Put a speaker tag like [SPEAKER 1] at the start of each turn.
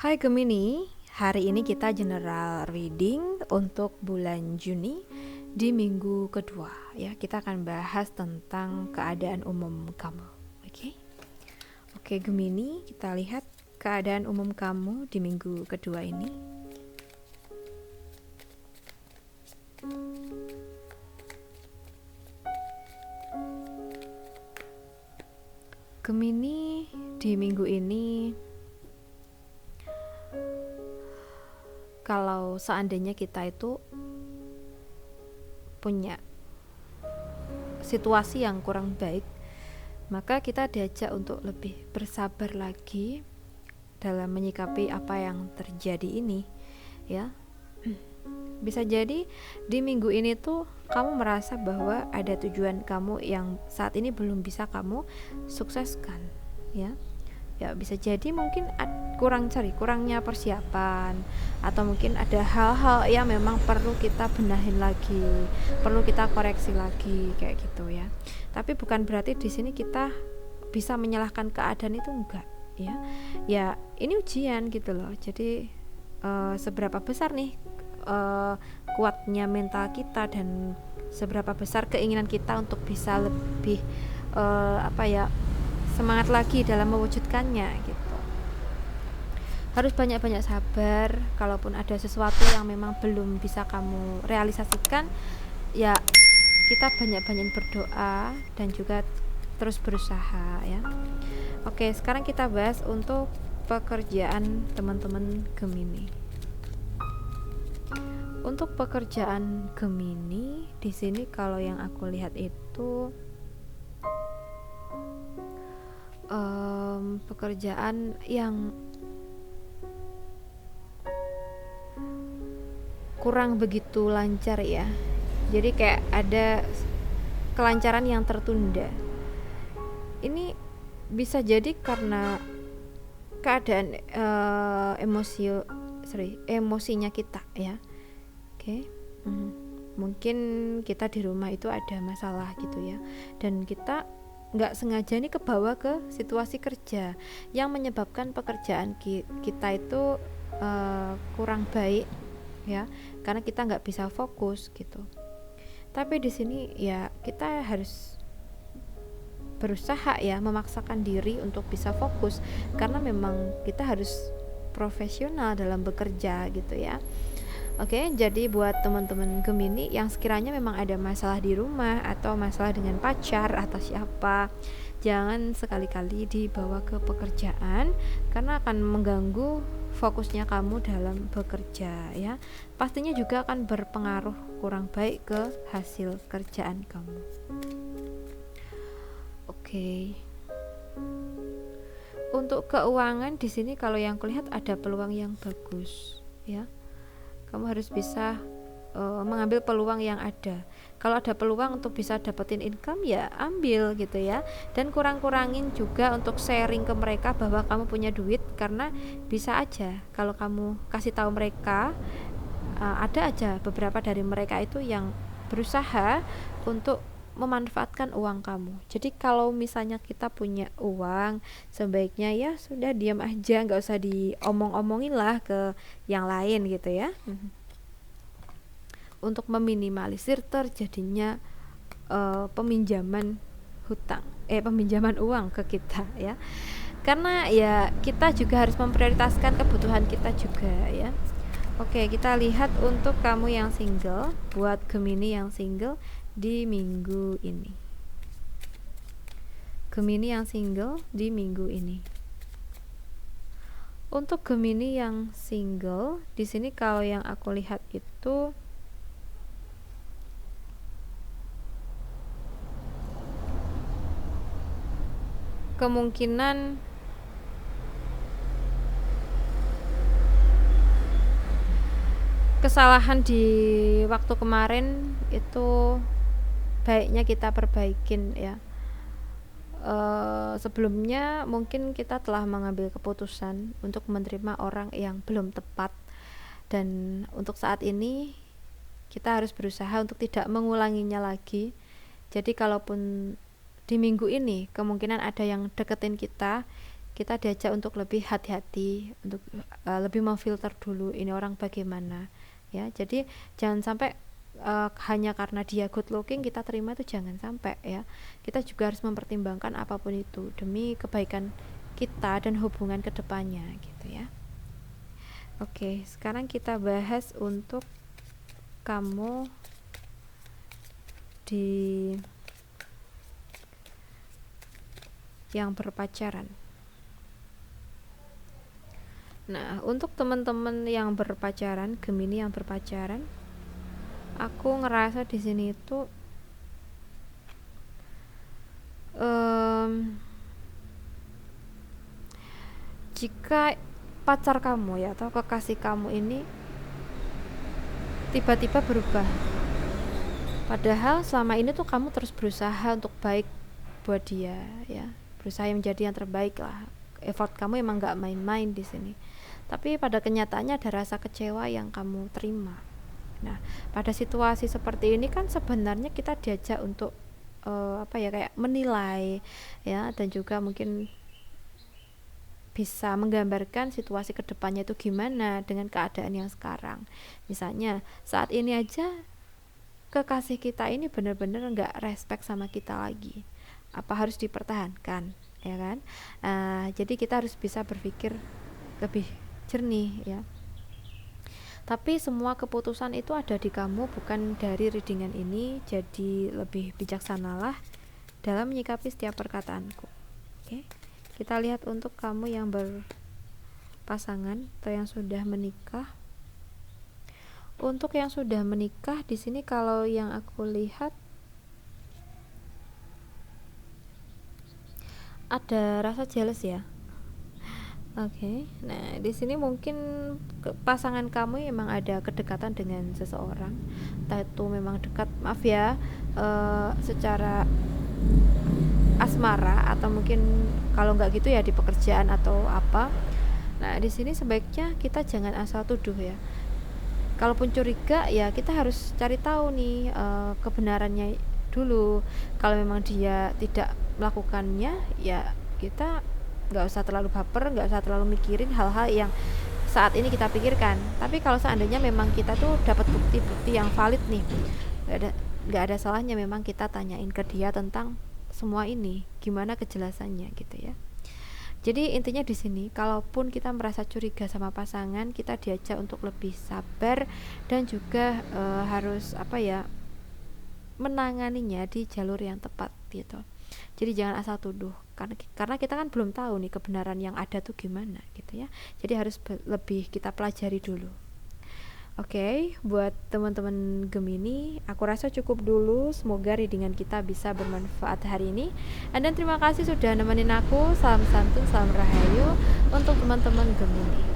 [SPEAKER 1] Hai Gemini, hari ini kita general reading untuk bulan Juni di minggu kedua ya. Kita akan bahas tentang keadaan umum kamu. Oke Gemini, kita lihat keadaan umum kamu di minggu kedua ini. Gemini, di minggu ini kalau seandainya kita itu punya situasi yang kurang baik, maka kita diajak untuk lebih bersabar lagi dalam menyikapi apa yang terjadi ini ya. Bisa jadi di minggu ini tuh kamu merasa bahwa ada tujuan kamu yang saat ini belum bisa kamu sukseskan ya. Ya bisa jadi mungkin kurangnya persiapan, atau mungkin ada hal-hal yang memang perlu kita benahin lagi, perlu kita koreksi lagi kayak gitu ya. Tapi bukan berarti di sini kita bisa menyalahkan keadaan, itu enggak ya. Ya ini ujian gitu loh. Jadi seberapa besar nih kuatnya mental kita dan seberapa besar keinginan kita untuk bisa lebih semangat lagi dalam mewujudkannya gitu. Harus banyak-banyak sabar. Kalaupun ada sesuatu yang memang belum bisa kamu realisasikan, ya kita banyak-banyak berdoa dan juga terus berusaha ya. Oke, sekarang kita bahas untuk pekerjaan teman-teman Gemini. Untuk pekerjaan Gemini di sini kalau yang aku lihat itu pekerjaan yang kurang begitu lancar ya. Jadi kayak ada kelancaran yang tertunda. Ini bisa jadi karena keadaan emosinya kita ya. Oke. Mungkin kita di rumah itu ada masalah gitu ya, dan kita nggak sengaja nih kebawa ke situasi kerja yang menyebabkan pekerjaan kita itu kurang baik ya, karena kita nggak bisa fokus gitu. Tapi di sini ya kita harus berusaha ya, memaksakan diri untuk bisa fokus, karena memang kita harus profesional dalam bekerja gitu ya. Oke, jadi buat teman-teman Gemini yang sekiranya memang ada masalah di rumah atau masalah dengan pacar atau siapa, jangan sekali-kali dibawa ke pekerjaan karena akan mengganggu fokusnya kamu dalam bekerja ya. Pastinya juga akan berpengaruh kurang baik ke hasil kerjaan kamu. Oke. Untuk keuangan di sini kalau yang kulihat ada peluang yang bagus ya. Kamu harus bisa mengambil peluang yang ada. Kalau ada peluang untuk bisa dapetin income, ya ambil gitu ya. Dan kurang-kurangin juga untuk sharing ke mereka bahwa kamu punya duit, karena bisa aja kalau kamu kasih tahu mereka, ada aja beberapa dari mereka itu yang berusaha untuk memanfaatkan uang kamu. Jadi kalau misalnya kita punya uang, sebaiknya ya sudah diam aja, nggak usah diomong-omongin lah ke yang lain gitu ya. Untuk meminimalisir terjadinya peminjaman uang ke kita ya. Karena ya kita juga harus memprioritaskan kebutuhan kita juga ya. Oke, kita lihat untuk kamu yang single, buat Gemini yang single di minggu ini. Gemini yang single di minggu ini. Untuk Gemini yang single di sini kalau yang aku lihat itu kemungkinan kesalahan di waktu kemarin itu baiknya kita perbaikin ya. Sebelumnya mungkin kita telah mengambil keputusan untuk menerima orang yang belum tepat, dan untuk saat ini kita harus berusaha untuk tidak mengulanginya lagi. Jadi kalaupun di minggu ini kemungkinan ada yang deketin kita, kita diajak untuk lebih hati-hati, untuk lebih memfilter dulu ini orang bagaimana ya. Jadi jangan sampai hanya karena dia good looking kita terima, itu jangan sampai ya. Kita juga harus mempertimbangkan apapun itu demi kebaikan kita dan hubungan kedepannya gitu ya. Oke, sekarang kita bahas untuk kamu di yang berpacaran. Nah, untuk teman-teman yang berpacaran, Gemini yang berpacaran, aku ngerasa di sini itu jika pacar kamu ya atau kekasih kamu ini tiba-tiba berubah, padahal selama ini tuh kamu terus berusaha untuk baik buat dia ya, berusaha menjadi yang terbaik lah, effort kamu emang gak main-main di sini, tapi pada kenyataannya ada rasa kecewa yang kamu terima. Nah, pada situasi seperti ini kan sebenarnya kita diajak untuk kayak menilai ya, dan juga mungkin bisa menggambarkan situasi kedepannya itu gimana dengan keadaan yang sekarang. Misalnya saat ini aja kekasih kita ini benar-benar nggak respect sama kita lagi, apa harus dipertahankan ya kan? Jadi kita harus bisa berpikir lebih jernih ya. Tapi semua keputusan itu ada di kamu, bukan dari readingan ini. Jadi lebih bijaksanalah dalam menyikapi setiap perkataanku. Oke. Kita lihat untuk kamu yang berpasangan atau yang sudah menikah. Untuk yang sudah menikah di sini kalau yang aku lihat ada rasa jealous ya. Oke. Nah, di sini mungkin pasangan kamu emang ada kedekatan dengan seseorang. Entah itu memang dekat, maaf ya, secara asmara atau mungkin kalau nggak gitu ya di pekerjaan atau apa. Nah, di sini sebaiknya kita jangan asal tuduh ya. Kalaupun curiga ya kita harus cari tahu nih kebenarannya dulu. Kalau memang dia tidak melakukannya ya kita nggak usah terlalu baper, nggak usah terlalu mikirin hal-hal yang saat ini kita pikirkan. Tapi kalau seandainya memang kita tuh dapat bukti-bukti yang valid nih, nggak ada salahnya memang kita tanyain ke dia tentang semua ini, gimana kejelasannya gitu ya. Jadi intinya di sini, kalaupun kita merasa curiga sama pasangan, kita diajak untuk lebih sabar dan juga harus menanganinya di jalur yang tepat gitu. Jadi jangan asal tuduh, karena kita kan belum tahu nih kebenaran yang ada tuh gimana gitu ya. Jadi harus lebih kita pelajari dulu. Oke, buat teman-teman Gemini, aku rasa cukup dulu. Semoga readingan kita bisa bermanfaat hari ini. Dan terima kasih sudah nemenin aku. Salam santun, salam rahayu untuk teman-teman Gemini.